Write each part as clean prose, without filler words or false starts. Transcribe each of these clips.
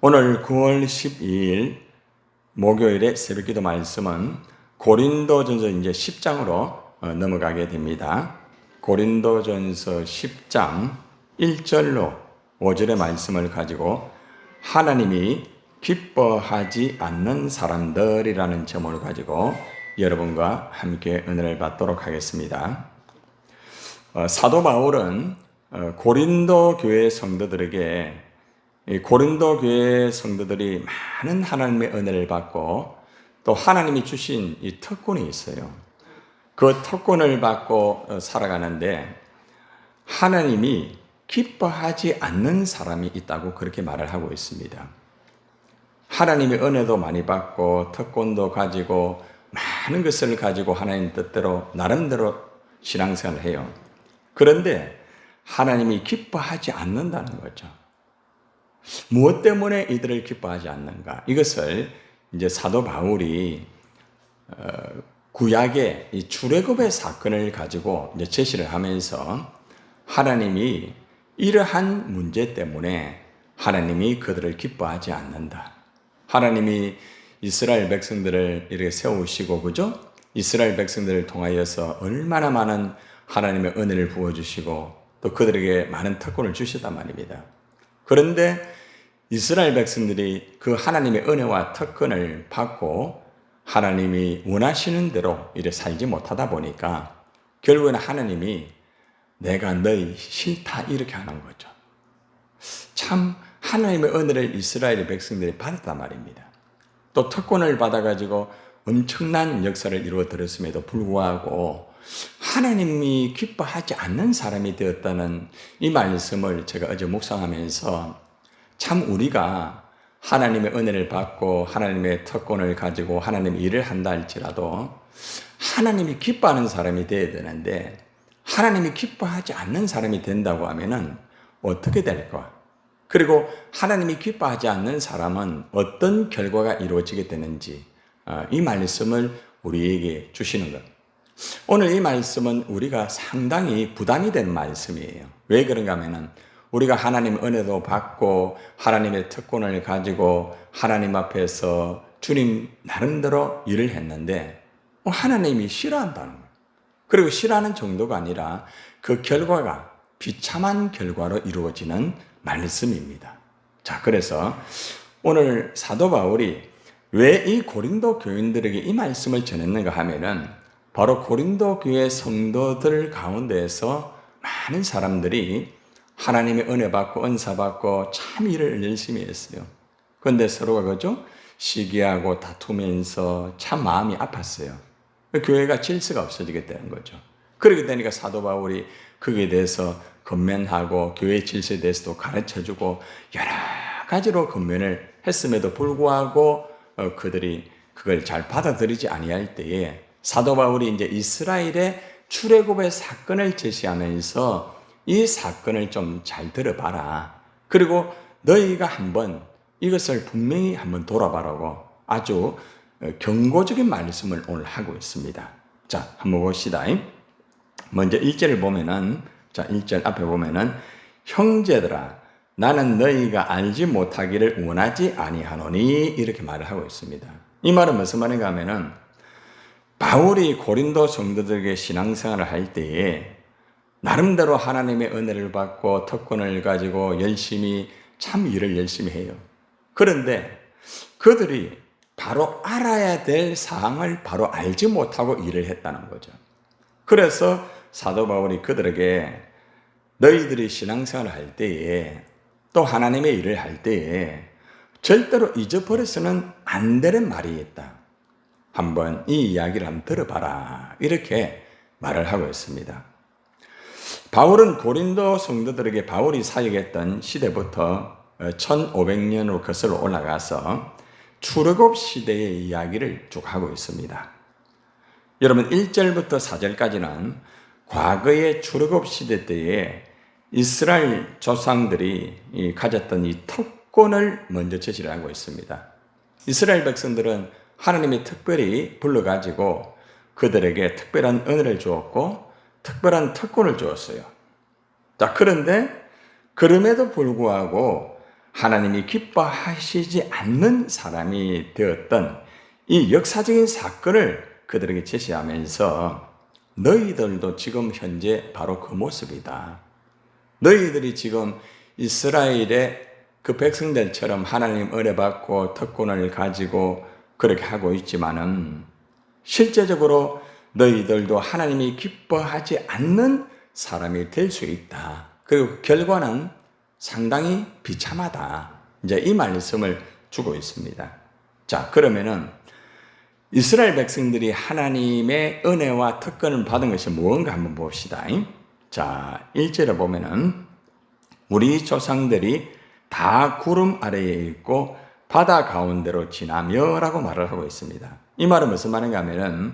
오늘 9월 12일 목요일의 새벽기도 말씀은 고린도전서 이제 10장으로 넘어가게 됩니다. 고린도전서 10장 1절로 5절의 말씀을 가지고 하나님이 기뻐하지 않는 사람들이라는 제목을 가지고 여러분과 함께 은혜를 받도록 하겠습니다. 사도 바울은 고린도 교회 성도들에게 고린도 교회 성도들이 많은 하나님의 은혜를 받고 또 하나님이 주신 이 특권이 있어요. 그 특권을 받고 살아가는데 하나님이 기뻐하지 않는 사람이 있다고 그렇게 말을 하고 있습니다. 하나님의 은혜도 많이 받고 특권도 가지고 많은 것을 가지고 하나님 뜻대로 나름대로 신앙생활을 해요. 그런데 하나님이 기뻐하지 않는다는 거죠. 무엇 때문에 이들을 기뻐하지 않는가? 이것을 이제 사도 바울이 구약의 이 출애굽의 사건을 가지고 이제 제시를 하면서 하나님이 이러한 문제 때문에 하나님이 그들을 기뻐하지 않는다. 하나님이 이스라엘 백성들을 이렇게 세우시고, 그죠? 이스라엘 백성들을 통하여서 얼마나 많은 하나님의 은혜를 부어주시고 또 그들에게 많은 특권을 주셨단 말입니다. 그런데 이스라엘 백성들이 그 하나님의 은혜와 특권을 받고 하나님이 원하시는 대로 이래 살지 못하다 보니까 결국에는 하나님이 내가 너희 싫다 이렇게 하는 거죠. 참 하나님의 은혜를 이스라엘 백성들이 받았단 말입니다. 또 특권을 받아가지고 엄청난 역사를 이루어 드렸음에도 불구하고 하나님이 기뻐하지 않는 사람이 되었다는 이 말씀을 제가 어제 묵상하면서 참 우리가 하나님의 은혜를 받고 하나님의 특권을 가지고 하나님의 일을 한다 할지라도 하나님이 기뻐하는 사람이 되어야 되는데 하나님이 기뻐하지 않는 사람이 된다고 하면은 어떻게 될까? 그리고 하나님이 기뻐하지 않는 사람은 어떤 결과가 이루어지게 되는지 이 말씀을 우리에게 주시는 것. 오늘 이 말씀은 우리가 상당히 부담이 되는 말씀이에요. 왜 그런가 하면은 우리가 하나님의 은혜도 받고 하나님의 특권을 가지고 하나님 앞에서 주님 나름대로 일을 했는데 하나님이 싫어한다는 거예요. 그리고 싫어하는 정도가 아니라 그 결과가 비참한 결과로 이루어지는 말씀입니다. 자, 그래서 오늘 사도 바울이 왜 이 고린도 교인들에게 이 말씀을 전했는가 하면은 바로 고린도 교회 성도들 가운데에서 많은 사람들이 하나님의 은혜 받고 은사 받고 참 일을 열심히 했어요. 그런데 서로가 그죠? 시기하고 다투면서 참 마음이 아팠어요. 교회가 질서가 없어지게 되는 거죠. 그렇게 되니까 사도 바울이 거기에 대해서 권면하고 교회 질서에 대해서도 가르쳐주고 여러 가지로 권면을 했음에도 불구하고 그들이 그걸 잘 받아들이지 아니할 때에 사도 바울이 이제 이스라엘의 출애굽의 사건을 제시하면서 이 사건을 좀 잘 들어봐라. 그리고 너희가 한번 이것을 분명히 한번 돌아봐라고 아주 경고적인 말씀을 오늘 하고 있습니다. 자, 한번 봅시다. 먼저 1절을 보면은, 자, 1절 앞에 보면은, 형제들아, 나는 너희가 알지 못하기를 원하지 아니하노니, 이렇게 말을 하고 있습니다. 이 말은 무슨 말인가 하면은, 바울이 고린도 성도들에게 신앙생활을 할 때에 나름대로 하나님의 은혜를 받고 특권을 가지고 열심히 참 일을 열심히 해요. 그런데 그들이 바로 알아야 될 사항을 바로 알지 못하고 일을 했다는 거죠. 그래서 사도 바울이 그들에게 너희들이 신앙생활을 할 때에 또 하나님의 일을 할 때에 절대로 잊어버려서는 안 되는 말이 있다. 한번 이 이야기를 한번 들어봐라. 이렇게 말을 하고 있습니다. 바울은 고린도 성도들에게 바울이 사역했던 시대부터 1500년으로 거슬러 올라가서 출애굽 시대의 이야기를 쭉 하고 있습니다. 여러분 1절부터 4절까지는 과거의 출애굽 시대 때에 이스라엘 조상들이 가졌던 이 특권을 먼저 제시를 하고 있습니다. 이스라엘 백성들은 하나님이 특별히 불러가지고 그들에게 특별한 은혜를 주었고 특별한 특권을 주었어요. 자, 그런데 그럼에도 불구하고 하나님이 기뻐하시지 않는 사람이 되었던 이 역사적인 사건을 그들에게 제시하면서 너희들도 지금 현재 바로 그 모습이다. 너희들이 지금 이스라엘의 그 백성들처럼 하나님 은혜 받고 특권을 가지고 그렇게 하고 있지만은 실제적으로 너희들도 하나님이 기뻐하지 않는 사람이 될 수 있다. 그리고 결과는 상당히 비참하다. 이제 이 말씀을 주고 있습니다. 자, 그러면은 이스라엘 백성들이 하나님의 은혜와 특권을 받은 것이 무언가 한번 봅시다. 자, 1절에 보면은 우리 조상들이 다 구름 아래에 있고 바다 가운데로 지나며 라고 말을 하고 있습니다. 이 말은 무슨 말인가 하면은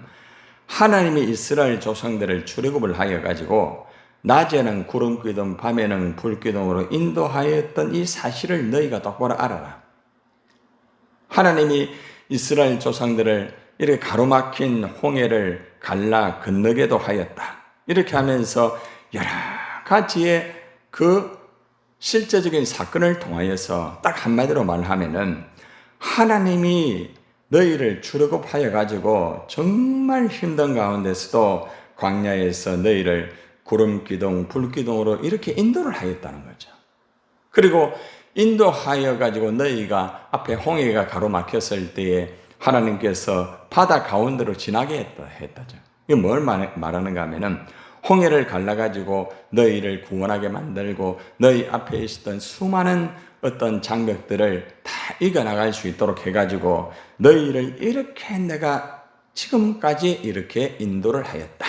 하나님이 이스라엘 조상들을 출애굽을 하여 가지고 낮에는 구름 기둥, 밤에는 불 기둥으로 인도하였던 이 사실을 너희가 똑바로 알아라. 하나님이 이스라엘 조상들을 이렇게 가로막힌 홍해를 갈라 건너게도 하였다. 이렇게 하면서 여러 가지의 그 실제적인 사건을 통하여서 딱 한마디로 말하면은 하나님이 너희를 출애굽하여 가지고 정말 힘든 가운데서도 광야에서 너희를 구름 기둥, 불 기둥으로 이렇게 인도를 하였다는 거죠. 그리고 인도하여 가지고 너희가 앞에 홍해가 가로막혔을 때에 하나님께서 바다 가운데로 지나게 했다죠. 이게 뭘 말하는가 하면은 홍해를 갈라가지고 너희를 구원하게 만들고 너희 앞에 있었던 수많은 어떤 장벽들을 다 이겨나갈 수 있도록 해가지고 너희를 이렇게 내가 지금까지 이렇게 인도를 하였다.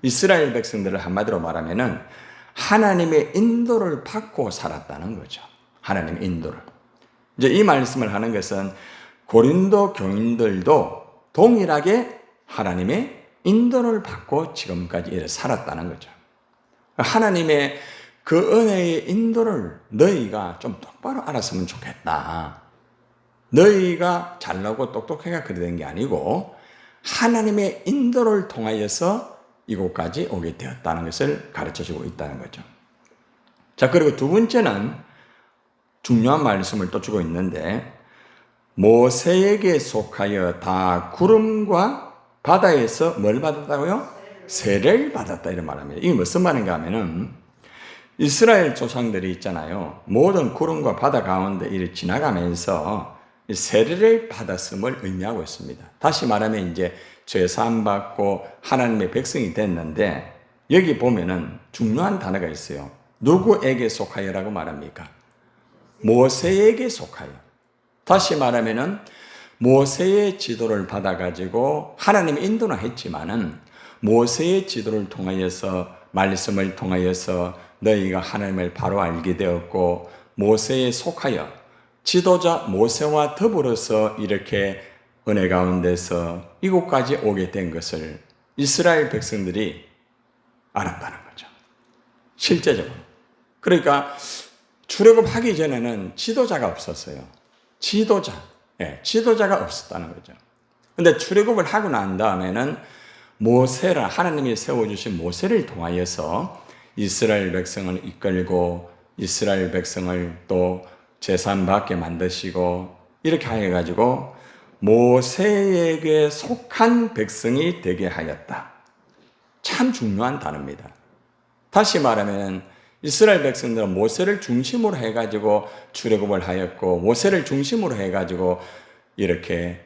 이스라엘 백성들을 한마디로 말하면은 하나님의 인도를 받고 살았다는 거죠. 하나님의 인도를. 이제 이 말씀을 하는 것은 고린도 교인들도 동일하게 하나님의 인도를 받고 지금까지 이렇게 살았다는 거죠. 하나님의 그 은혜의 인도를 너희가 좀 똑바로 알았으면 좋겠다. 너희가 잘나고 똑똑해가 그래 된 게 아니고 하나님의 인도를 통하여서 이곳까지 오게 되었다는 것을 가르쳐주고 있다는 거죠. 자, 그리고 두 번째는 중요한 말씀을 또 주고 있는데 모세에게 속하여 다 구름과 바다에서 뭘 받았다고요? 세례를 받았다 이런 말합니다. 이게 무슨 말인가 하면은 이스라엘 조상들이 있잖아요. 모든 구름과 바다 가운데 이를 지나가면서 세례를 받았음을 의미하고 있습니다. 다시 말하면 이제 죄 사함 받고 하나님의 백성이 됐는데 여기 보면은 중요한 단어가 있어요. 누구에게 속하여라고 말합니까? 모세에게 속하여. 다시 말하면은 모세의 지도를 받아가지고 하나님의 인도는 했지만은 모세의 지도를 통하여서 말씀을 통하여서 너희가 하나님을 바로 알게 되었고 모세에 속하여 지도자 모세와 더불어서 이렇게 은혜 가운데서 이곳까지 오게 된 것을 이스라엘 백성들이 알았다는 거죠. 실제적으로. 그러니까 출애굽하기 전에는 지도자가 없었어요. 지도자가 없었다는 거죠. 근데 출애굽을 하고 난 다음에는 모세라 하나님이 세워주신 모세를 통하여서 이스라엘 백성을 이끌고 이스라엘 백성을 또 제사함 받게 만드시고 이렇게 해가지고 모세에게 속한 백성이 되게 하였다. 참 중요한 단어입니다. 다시 말하면 이스라엘 백성들은 모세를 중심으로 해가지고 출애굽을 하였고 모세를 중심으로 해가지고 이렇게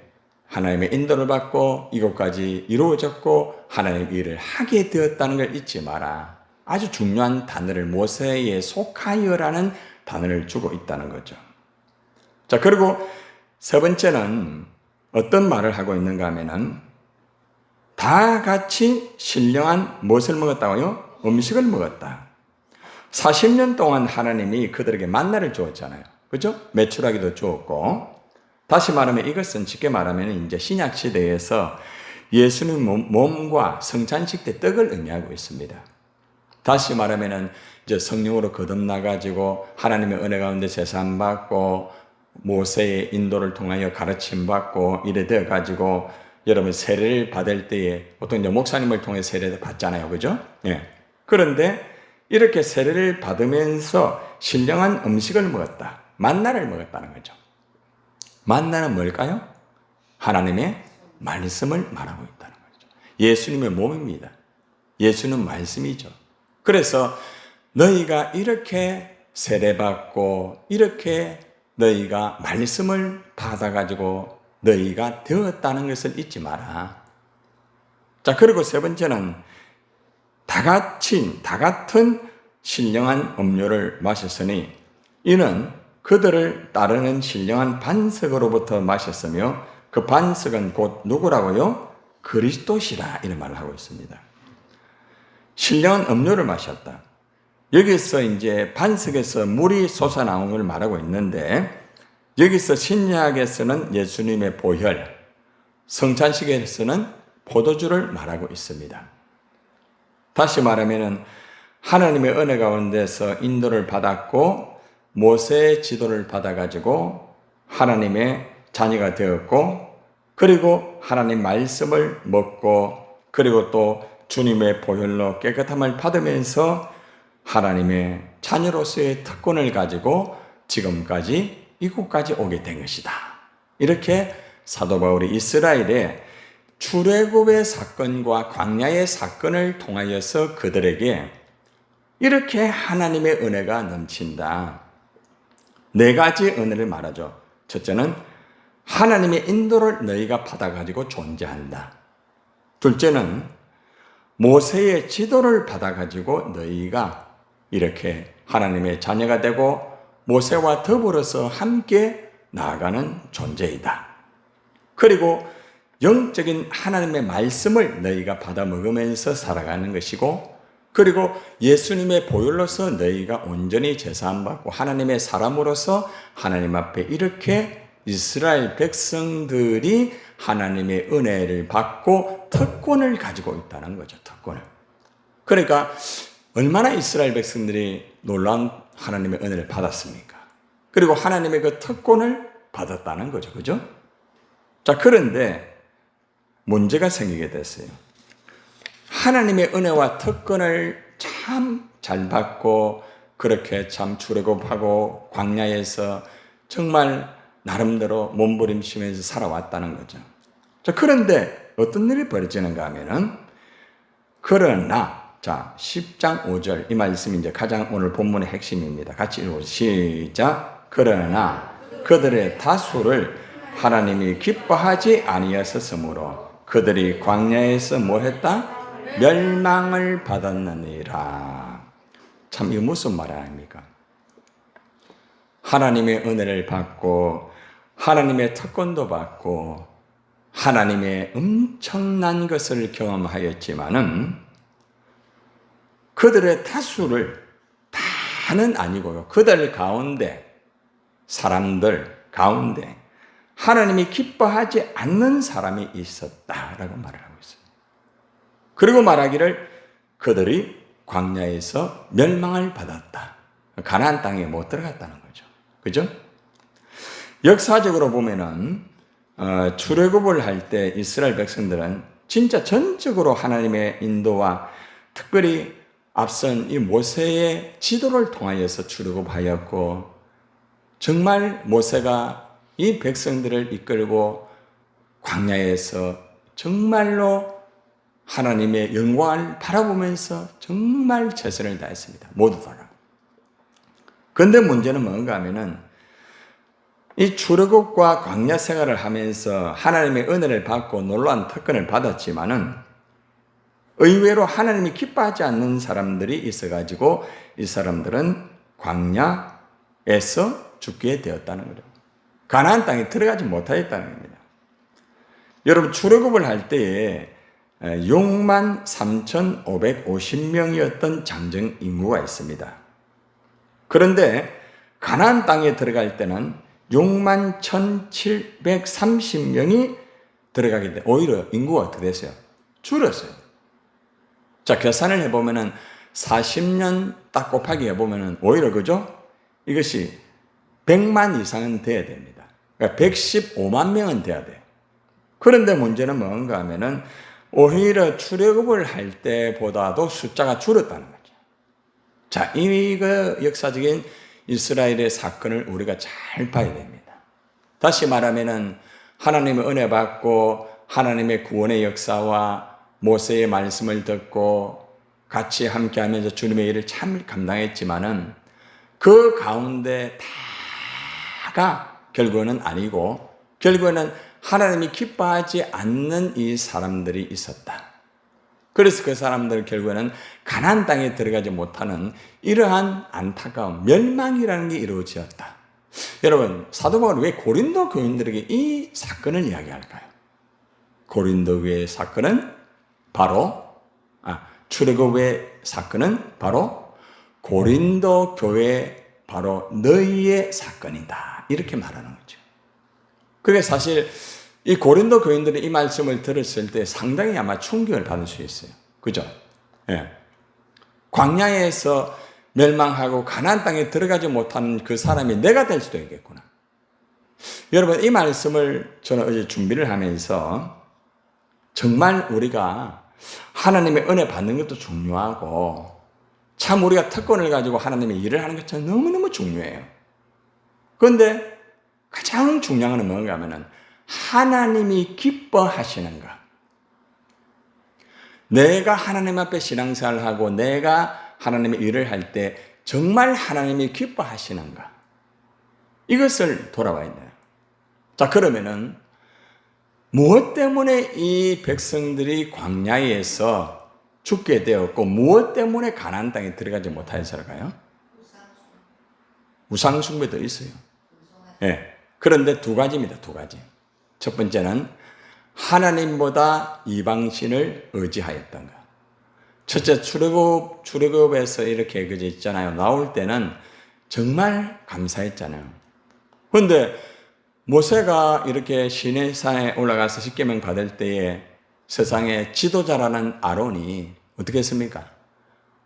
하나님의 인도를 받고 이것까지 이루어졌고 하나님 일을 하게 되었다는 걸 잊지 마라. 아주 중요한 단어를 모세에 속하여라는 단어를 주고 있다는 거죠. 자, 그리고 세 번째는 어떤 말을 하고 있는가 하면은 다 같이 신령한 무엇을 먹었다고요? 음식을 먹었다. 40년 동안 하나님이 그들에게 만나를 주었잖아요. 그죠? 메추라기도 주었고. 다시 말하면 이것은 쉽게 말하면 이제 신약 시대에서 예수님 몸과 성찬식 때 떡을 의미하고 있습니다. 다시 말하면은 이제 성령으로 거듭나가지고 하나님의 은혜 가운데 제사함 받고 모세의 인도를 통하여 가르침 받고 이래 되어가지고 여러분 세례를 받을 때에 보통 이제 목사님을 통해 세례를 받잖아요. 그죠? 예. 그런데 이렇게 세례를 받으면서 신령한 음식을 먹었다. 만나를 먹었다는 거죠. 만나는 뭘까요? 하나님의 말씀을 말하고 있다는 거죠. 예수님의 몸입니다. 예수는 말씀이죠. 그래서 너희가 이렇게 세례받고 이렇게 너희가 말씀을 받아가지고 너희가 되었다는 것을 잊지 마라. 자, 그리고 세 번째는 다 같은 신령한 음료를 마셨으니 이는 그들을 따르는 신령한 반석으로부터 마셨으며 그 반석은 곧 누구라고요? 그리스도시라 이런 말을 하고 있습니다. 신령한 음료를 마셨다. 여기서 이제 반석에서 물이 솟아나온 걸 말하고 있는데 여기서 신약에서는 예수님의 보혈, 성찬식에서는 포도주를 말하고 있습니다. 다시 말하면 하나님의 은혜 가운데서 인도를 받았고 모세의 지도를 받아가지고 하나님의 자녀가 되었고 그리고 하나님 말씀을 먹고 그리고 또 주님의 보혈로 깨끗함을 받으면서 하나님의 자녀로서의 특권을 가지고 지금까지 이곳까지 오게 된 것이다. 이렇게 사도 바울이 이스라엘의 출애굽의 사건과 광야의 사건을 통하여서 그들에게 이렇게 하나님의 은혜가 넘친다. 네 가지 은혜를 말하죠. 첫째는 하나님의 인도를 너희가 받아가지고 존재한다. 둘째는 모세의 지도를 받아가지고 너희가 이렇게 하나님의 자녀가 되고 모세와 더불어서 함께 나아가는 존재이다. 그리고 영적인 하나님의 말씀을 너희가 받아 먹으면서 살아가는 것이고 그리고 예수님의 보혈로서 너희가 온전히 제사함받고 하나님의 사람으로서 하나님 앞에 이렇게 이스라엘 백성들이 하나님의 은혜를 받고 특권을 가지고 있다는 거죠. 특권을. 그러니까 얼마나 이스라엘 백성들이 놀라운 하나님의 은혜를 받았습니까? 그리고 하나님의 그 특권을 받았다는 거죠. 그죠? 자, 그런데 문제가 생기게 됐어요. 하나님의 은혜와 특권을 참 잘 받고 그렇게 참 출애굽하고 광야에서 정말 나름대로 몸부림치면서 살아왔다는 거죠. 자, 그런데 어떤 일이 벌어지는가 하면은 그러나 자 10장 5절 이 말씀이 이제 가장 오늘 본문의 핵심입니다. 같이 읽어보시죠. 시작. 그러나 그들의 다수를 하나님이 기뻐하지 아니하셨으므로 그들이 광야에서 뭐 했다? 멸망을 받았느니라. 참 이거 무슨 말 아닙니까? 하나님의 은혜를 받고 하나님의 특권도 받고 하나님의 엄청난 것을 경험하였지만은 그들의 다수를 다는 아니고요. 그들 가운데 사람들 가운데 하나님이 기뻐하지 않는 사람이 있었다라고 말을 하고 있어요. 그리고 말하기를 그들이 광야에서 멸망을 받았다. 가나안 땅에 못 들어갔다는 거죠. 그죠? 역사적으로 보면은 출애굽을 할 때 이스라엘 백성들은 진짜 전적으로 하나님의 인도와 특별히 앞선 이 모세의 지도를 통하여서 출애굽하였고 정말 모세가 이 백성들을 이끌고 광야에서 정말로 하나님의 영광을 바라보면서 정말 최선을 다했습니다. 모두 다가. 그런데 문제는 뭔가 하면은 이 출애굽과 광야 생활을 하면서 하나님의 은혜를 받고 놀라운 특권을 받았지만은 의외로 하나님이 기뻐하지 않는 사람들이 있어가지고 이 사람들은 광야에서 죽게 되었다는 거죠. 가나안 땅에 들어가지 못하였다는 겁니다. 여러분 출애굽을 할 때에 63,550명이었던 잠정 인구가 있습니다. 그런데 가나안 땅에 들어갈 때는 61,730명이 들어가게 돼. 오히려 인구가 어떻게 됐어요? 줄었어요. 자, 계산을 해보면은 40년 딱 곱하기 해보면은 오히려 그죠? 이것이 100만 이상은 돼야 됩니다. 그러니까 115만 명은 돼야 돼요. 그런데 문제는 뭔가 하면은 오히려 출애굽을 할 때보다도 숫자가 줄었다는 거죠. 자, 이거 역사적인 이스라엘의 사건을 우리가 잘 봐야 됩니다. 다시 말하면은 하나님의 은혜 받고 하나님의 구원의 역사와 모세의 말씀을 듣고 같이 함께하면서 주님의 일을 참 감당했지만은 그 가운데 다가 결국은 아니고 결국에는 하나님이 기뻐하지 않는 이 사람들이 있었다. 그래서 그 사람들은 결국에는 가나안 땅에 들어가지 못하는 이러한 안타까운 멸망이라는 게 이루어졌다. 여러분, 사도 바울은 왜 고린도 교인들에게 이 사건을 이야기할까요? 고린도 교회의 사건은 바로 출애굽의 사건은 바로 고린도 교회 바로 너희의 사건이다. 이렇게 말하는 거죠. 그게 사실 이 고린도 교인들이 이 말씀을 들었을 때 상당히 아마 충격을 받을 수 있어요. 그죠? 예. 광야에서 멸망하고 가나안 땅에 들어가지 못하는 그 사람이 내가 될 수도 있겠구나. 여러분, 이 말씀을 저는 어제 준비를 하면서 정말 우리가 하나님의 은혜 받는 것도 중요하고 참 우리가 특권을 가지고 하나님의 일을 하는 것처럼 너무너무 중요해요. 그런데 가장 중요한 건 뭔가 하면은 하나님이 기뻐하시는가? 내가 하나님 앞에 신앙생활을 하고 내가 하나님의 일을 할 때 정말 하나님이 기뻐하시는가? 이것을 돌아봐야 돼요. 자, 그러면은 무엇 때문에 이 백성들이 광야에서 죽게 되었고 무엇 때문에 가나안 땅에 들어가지 못하였을까요? 우상 숭배도 있어요. 네. 그런데 두 가지입니다. 두 가지. 첫 번째는 하나님보다 이방신을 의지하였던 것. 첫째, 출애굽에서 이렇게 그저 있잖아요. 나올 때는 정말 감사했잖아요. 그런데 모세가 이렇게 시내산에 올라가서 십계명 받을 때에 세상의 지도자라는 아론이 어떻게 했습니까?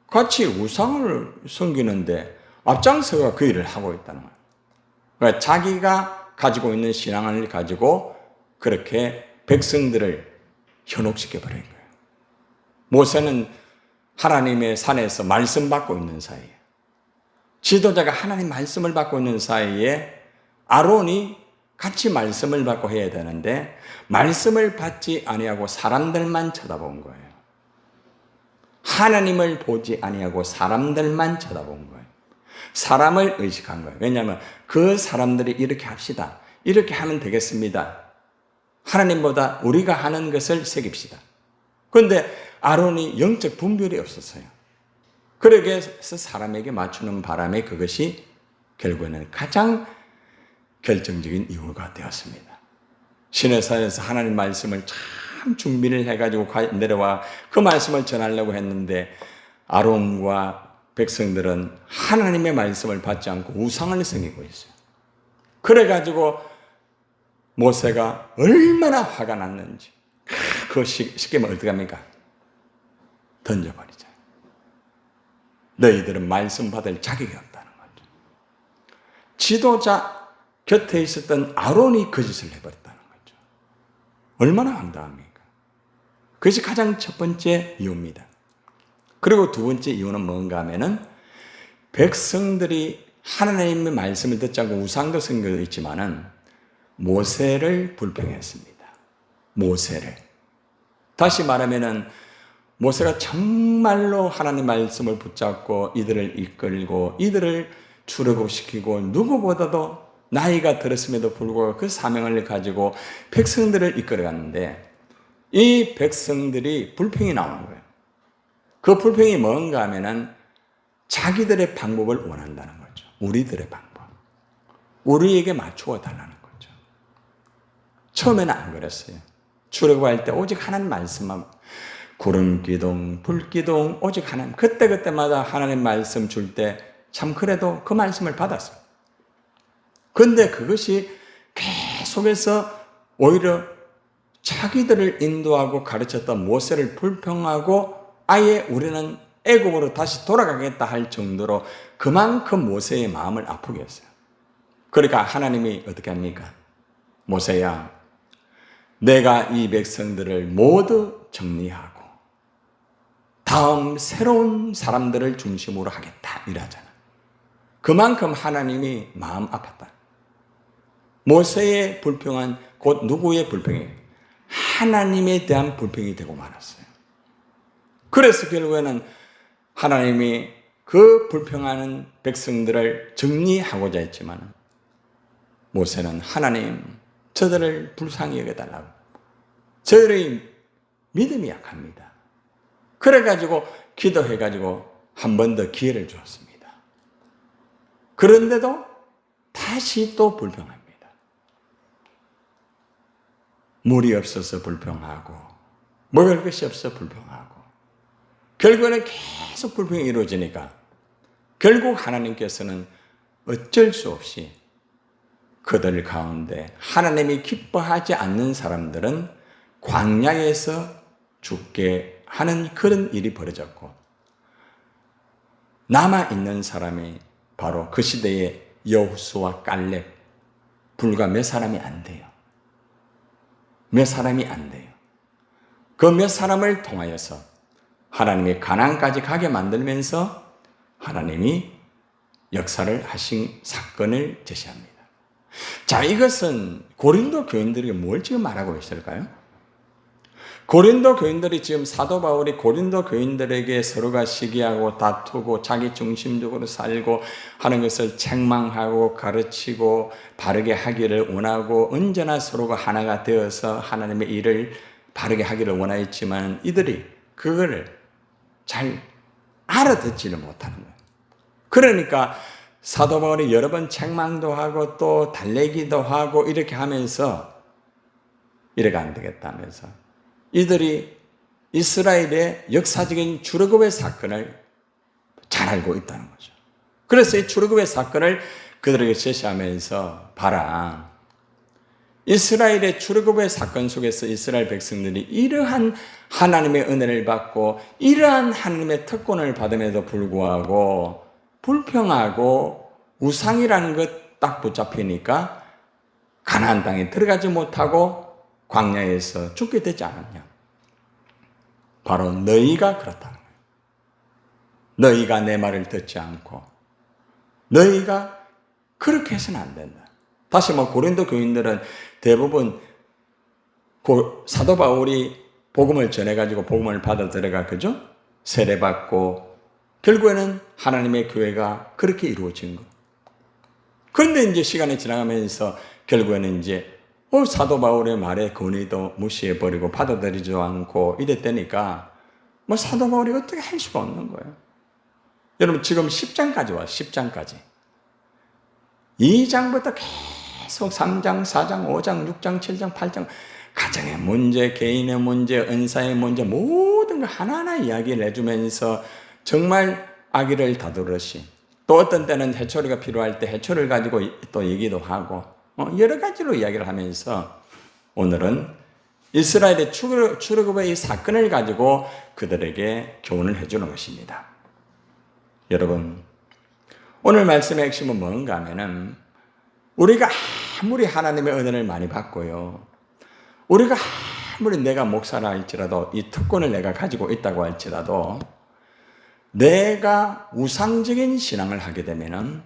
같이 우상을 섬기는데 앞장서가 그 일을 하고 있다는 거예요. 그러니까 자기가 가지고 있는 신앙을 가지고 그렇게 백성들을 현혹시켜 버린 거예요. 모세는 하나님의 산에서 말씀 받고 있는 사이에, 지도자가 하나님 말씀을 받고 있는 사이에 아론이 같이 말씀을 받고 해야 되는데 말씀을 받지 아니하고 사람들만 쳐다본 거예요. 하나님을 보지 아니하고 사람들만 쳐다본 거예요. 사람을 의식한 거예요. 왜냐하면 그 사람들이 이렇게 합시다. 이렇게 하면 되겠습니다. 하나님보다 우리가 하는 것을 새깁시다. 그런데 아론이 영적 분별이 없었어요. 그래서 사람에게 맞추는 바람에 그것이 결국에는 가장 결정적인 이유가 되었습니다. 시내산에서 하나님 말씀을 참 준비를 해가지고 내려와 그 말씀을 전하려고 했는데 아론과 백성들은 하나님의 말씀을 받지 않고 우상을 섬기고 있어요. 그래가지고 모세가 얼마나 화가 났는지 그 십계명을 어떻게 합니까? 던져버리자. 너희들은 말씀 받을 자격이 없다는 거죠. 지도자 곁에 있었던 아론이 그 짓을 해버렸다는 거죠. 얼마나 황당합니까? 그것이 가장 첫 번째 이유입니다. 그리고 두 번째 이유는 뭔가 하면은 백성들이 하나님의 말씀을 듣지 않고 우상도 섬기고 있지만은 모세를 불평했습니다. 모세를. 다시 말하면은 모세가 정말로 하나님 말씀을 붙잡고 이들을 이끌고 이들을 출애굽시키고 누구보다도 나이가 들었음에도 불구하고 그 사명을 가지고 백성들을 이끌어갔는데 이 백성들이 불평이 나오는 거예요. 그 불평이 뭔가 하면은 자기들의 방법을 원한다는 거죠. 우리들의 방법. 우리에게 맞추어 달라는 거죠. 처음에는 안 그랬어요. 출애굽할 때 오직 하나님 말씀만 구름 기둥, 불 기둥 오직 하나님 그때마다 하나님 말씀 줄 때 참 그래도 그 말씀을 받았어요. 그런데 그것이 계속해서 오히려 자기들을 인도하고 가르쳤던 모세를 불평하고 아예 우리는 애굽으로 다시 돌아가겠다 할 정도로 그만큼 모세의 마음을 아프게 했어요. 그러니까 하나님이 어떻게 합니까? 모세야, 내가 이 백성들을 모두 정리하고 다음 새로운 사람들을 중심으로 하겠다 이러잖아. 그만큼 하나님이 마음 아팠다. 모세의 불평은 곧 누구의 불평이에요? 하나님에 대한 불평이 되고 말았어요. 그래서 결국에는 하나님이 그 불평하는 백성들을 정리하고자 했지만 모세는 하나님, 저들을 불쌍히 여겨달라고. 저들의 믿음이 약합니다. 그래가지고 기도해가지고 한 번 더 기회를 주었습니다. 그런데도 다시 또 불평합니다. 물이 없어서 불평하고 먹을 것이 없어 불평하고 결국에는 계속 불평이 이루어지니까 결국 하나님께서는 어쩔 수 없이 그들 가운데 하나님이 기뻐하지 않는 사람들은 광야에서 죽게 하는 그런 일이 벌어졌고 남아있는 사람이 바로 그 시대의 여호수아 갈렙 불과 몇 사람이 안 돼요. 몇 사람이 안 돼요. 그 몇 사람을 통하여서 하나님이 가나안까지 가게 만들면서 하나님이 역사를 하신 사건을 제시합니다. 자, 이것은 고린도 교인들에게 뭘 지금 말하고 있을까요? 고린도 교인들이 지금 사도 바울이 고린도 교인들에게 서로가 시기하고 다투고 자기 중심적으로 살고 하는 것을 책망하고 가르치고 바르게 하기를 원하고 언제나 서로가 하나가 되어서 하나님의 일을 바르게 하기를 원하였지만 이들이 그거를 잘 알아듣지를 못하는 거예요. 그러니까 사도 바울이 여러 번 책망도 하고 또 달래기도 하고 이렇게 하면서 이래가 안 되겠다면서 이들이 이스라엘의 역사적인 출애굽의 사건을 잘 알고 있다는 거죠. 그래서 이 출애굽의 사건을 그들에게 제시하면서 봐라. 이스라엘의 출애굽의 사건 속에서 이스라엘 백성들이 이러한 하나님의 은혜를 받고 이러한 하나님의 특권을 받음에도 불구하고 불평하고 우상이라는 것 딱 붙잡히니까 가나안 땅에 들어가지 못하고 광야에서 죽게 되지 않았냐. 바로 너희가 그렇다는 거예요. 너희가 내 말을 듣지 않고 너희가 그렇게 해서는 안 된다. 다시 고린도 교인들은 대부분 사도 바울이 복음을 전해가지고 복음을 받아 들어가 그죠? 세례받고 결국에는 하나님의 교회가 그렇게 이루어진 거. 그런데 이제 시간이 지나가면서 결국에는 이제 사도 바울의 말에 권위도 무시해버리고 받아들이지도 않고 이랬다니까 사도 바울이 어떻게 할 수가 없는 거예요. 여러분 지금 10장까지 와요. 10장까지. 2장부터 계속 3장, 4장, 5장, 6장, 7장, 8장 가정의 문제, 개인의 문제, 은사의 문제 모든 걸 하나하나 이야기를 해주면서 정말 아기를 다루듯이 또 어떤 때는 해초리가 필요할 때 해초를 가지고 또 얘기도 하고 여러 가지로 이야기를 하면서 오늘은 이스라엘의 출애굽의 이 사건을 가지고 그들에게 교훈을 해주는 것입니다. 여러분 오늘 말씀의 핵심은 뭔가 하면은 우리가 아무리 하나님의 은혜를 많이 받고요. 우리가 아무리 내가 목사라 할지라도 이 특권을 내가 가지고 있다고 할지라도 내가 우상적인 신앙을 하게 되면은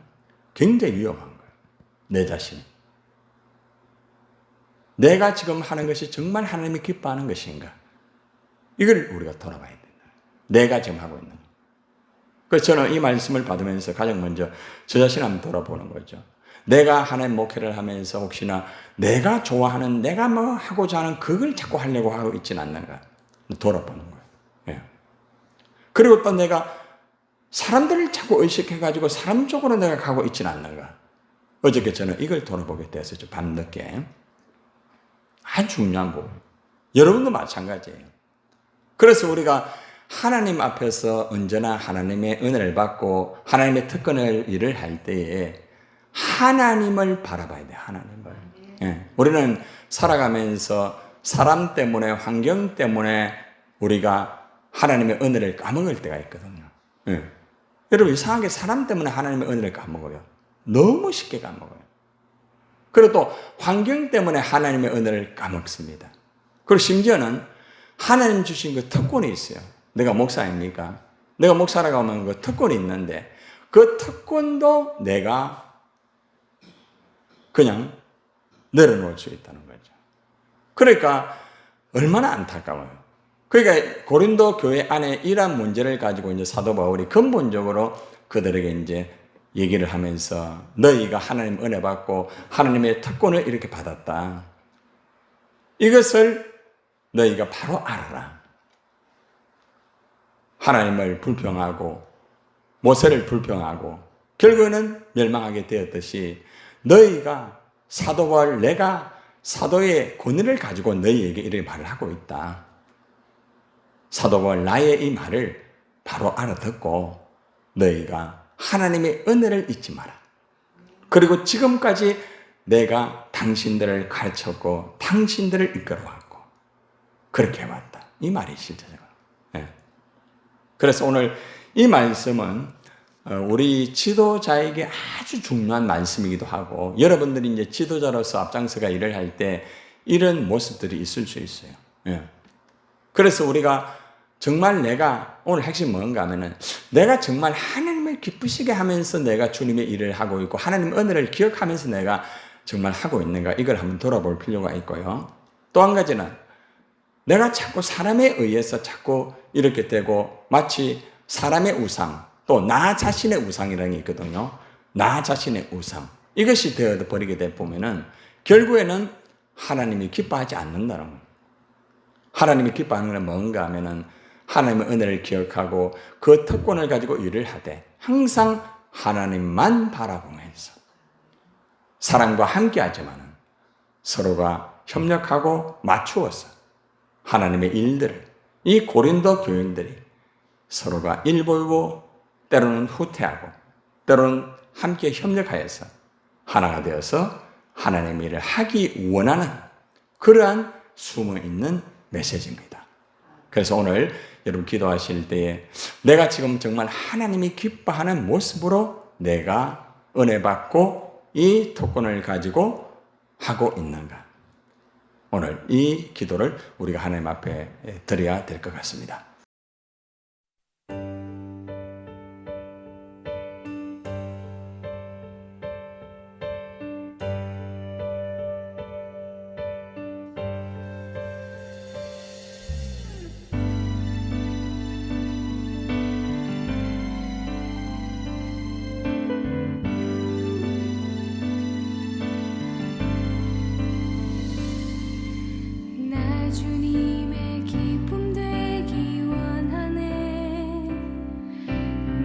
굉장히 위험한 거예요. 내 자신. 내가 지금 하는 것이 정말 하나님이 기뻐하는 것인가? 이걸 우리가 돌아봐야 된다. 내가 지금 하고 있는 거. 그래서 저는 이 말씀을 받으면서 가장 먼저 저 자신 한번 돌아보는 거죠. 내가 하나님 목회를 하면서 혹시나 내가 좋아하는 내가 하고자 하는 그걸 자꾸 하려고 하고 있지는 않는가 돌아보는 거예요. 예. 그리고 또 내가 사람들을 자꾸 의식해가지고 사람 쪽으로 내가 가고 있지는 않는가. 어저께 저는 이걸 돌아보게 되었어요. 밤늦게. 아주 중요한 부분. 여러분도 마찬가지예요. 그래서 우리가 하나님 앞에서 언제나 하나님의 은혜를 받고 하나님의 특권을 일을 할 때에 하나님을 바라봐야 돼요. 하나님을. 예. 우리는 살아가면서 사람 때문에 환경 때문에 우리가 하나님의 은혜를 까먹을 때가 있거든요. 예. 여러분 이상하게 사람 때문에 하나님의 은혜를 까먹어요. 너무 쉽게 까먹어요. 그리고 또 환경 때문에 하나님의 은혜를 까먹습니다. 그리고 심지어는 하나님 주신 그 특권이 있어요. 내가 목사입니까? 내가 목사라고 하면 그 특권이 있는데 그 특권도 내가 그냥 내려놓을 수 있다는 거죠. 그러니까 얼마나 안타까워요. 그러니까 고린도 교회 안에 이러한 문제를 가지고 이제 사도 바울이 근본적으로 그들에게 이제 얘기를 하면서 너희가 하나님 은혜 받고 하나님의 특권을 이렇게 받았다. 이것을 너희가 바로 알아라. 하나님을 불평하고 모세를 불평하고 결국에는 멸망하게 되었듯이 너희가 사도 바울 내가 사도의 권위를 가지고 너희에게 이렇게 말을 하고 있다. 사도 바울 나의 이 말을 바로 알아듣고 너희가 하나님의 은혜를 잊지 마라. 그리고 지금까지 내가 당신들을 가르쳤고 당신들을 이끌어왔고 그렇게 해왔다. 이 말이 실제적으로. 그래서 오늘 이 말씀은 우리 지도자에게 아주 중요한 말씀이기도 하고 여러분들이 이제 지도자로서 앞장서가 일을 할 때 이런 모습들이 있을 수 있어요. 그래서 우리가 정말 내가 오늘 핵심 뭔가 하면은 내가 정말 하나님을 기쁘시게 하면서 내가 주님의 일을 하고 있고 하나님 은혜를 기억하면서 내가 정말 하고 있는가 이걸 한번 돌아볼 필요가 있고요. 또 한 가지는 내가 자꾸 사람에 의해서 자꾸 이렇게 되고 마치 사람의 우상 또 나 자신의 우상이라는 게 있거든요. 나 자신의 우상 이것이 되어버리게 되면은 결국에는 하나님이 기뻐하지 않는다는 거예요. 하나님이 기뻐하는 건 뭔가 하면은 하나님의 은혜를 기억하고 그 특권을 가지고 일을 하되 항상 하나님만 바라보면서 사랑과 함께 하지만은 서로가 협력하고 맞추어서 하나님의 일들을 이 고린도 교인들이 서로가 일보이고 때로는 후퇴하고 때로는 함께 협력하여서 하나가 되어서 하나님의 일을 하기 원하는 그러한 숨어있는 메시지입니다. 그래서 오늘 여러분 기도하실 때에 내가 지금 정말 하나님이 기뻐하는 모습으로 내가 은혜 받고 이 특권을 가지고 하고 있는가? 오늘 이 기도를 우리가 하나님 앞에 드려야 될 것 같습니다. 주님의 기쁨 되기 원하네.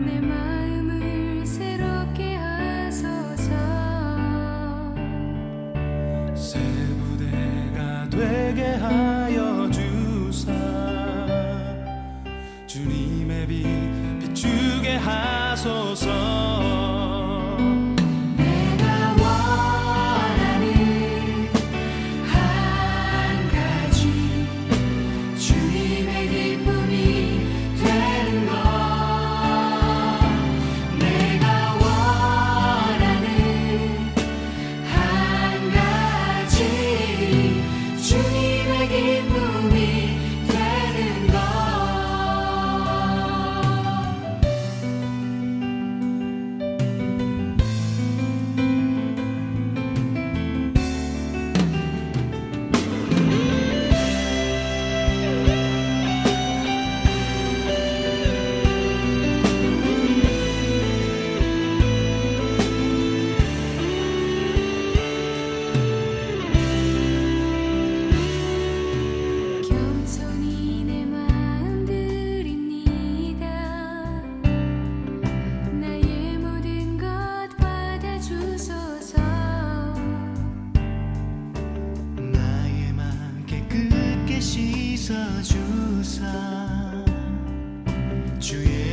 내 마음을 새롭게 하소서. 새 부대가 되게 하여 주사 주님의 빛 비추게 하소서. 주사 주의